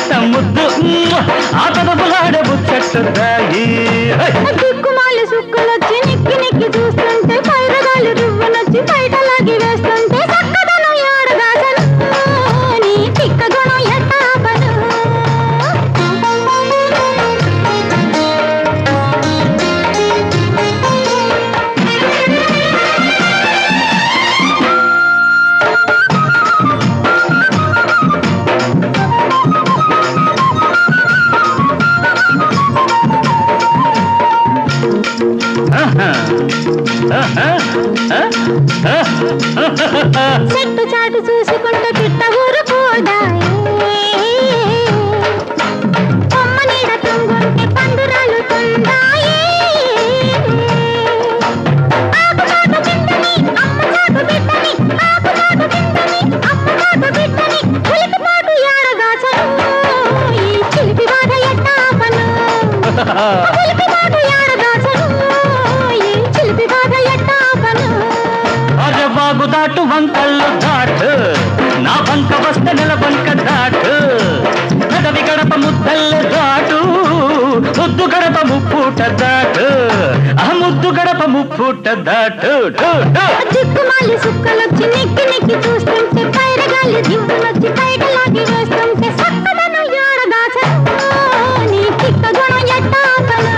లేత ముద్దు ఆ పెదవులాడే ముచ్చట్టుదాయి దిక్కుమాలి సుక్కులొచ్చి నిక్కి నిక్కి చూస్తుంటే పైరగాలి రువ్వనొచ్చి బయటలాగి వేస్తుంటే చక్కదనం ఏడదాసను నీ తిక్క గుణం ఎట్టాపను చెట్టు చాటు చూసుకుంటే పిట్ట ఊరుకోదాయే కొమ్మ నీడ తుంగుంటే పండురాలు తుందాయే ఆకు చాటు బిడ్డని అమ్మ చాటు బిడ్డని ఆకు చాటు బిడ్డని అమ్మ చాటు బిడ్డని చిలిపి పాటు ఏడదాచను ఈ చిలిపి బాధ ఎట్టాపను చిలిపి పాటు ఏడదాచను ఈ చిలిపి బాధ ఎట్టాపను బాగు దాటు వంకళ్ళు దాటు నా బంక వస్తే నెలబంక దాటు పెదవి గడప ముద్దల్లె దాటు ముద్దు గడప ముప్పూట దాటు ఆ ముద్దు గడప ముప్పూట దాటు దిక్కుమాలి సుక్కలొచ్చి నిక్కి నిక్కి చూస్తుంటే పైరగాలి దిక్కులొచ్చి బయటలాగి వేస్తుంటే సక్కదనం ఏడదాచను నీ తిక్క గుణం ఎట్టాపను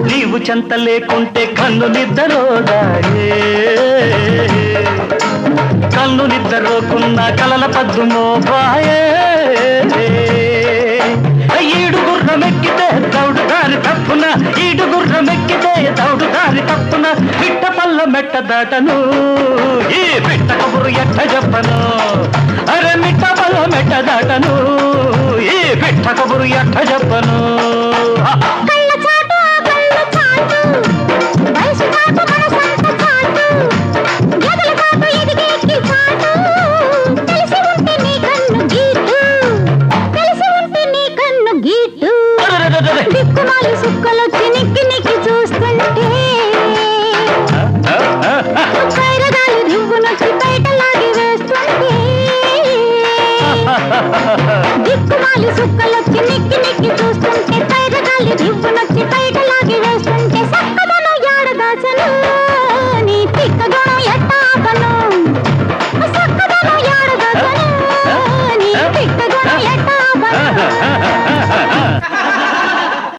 నీవు చెంత లేకుంటే కన్ను నిద్రలోదాయే కన్ను నిద్రలోకున్న కలల పద్దుమో బాయే ఈడు గుర్రమెక్కితే దౌడు దారి తప్పున ఈడు గుర్రమెక్కితే దౌడు దారి తప్పున పిట్ట పల్ల మెట్ట దాటను ఈ పిట్ట కబురు ఎట్ట చెప్పను అరే మిట్ట పల్ల మెట్ట దాటను ఈ పిట్ట కబురు ఎట్ట చెప్పను కళ్ళ చాటు ఆ కళ్ళ చాటు వయసు చాటు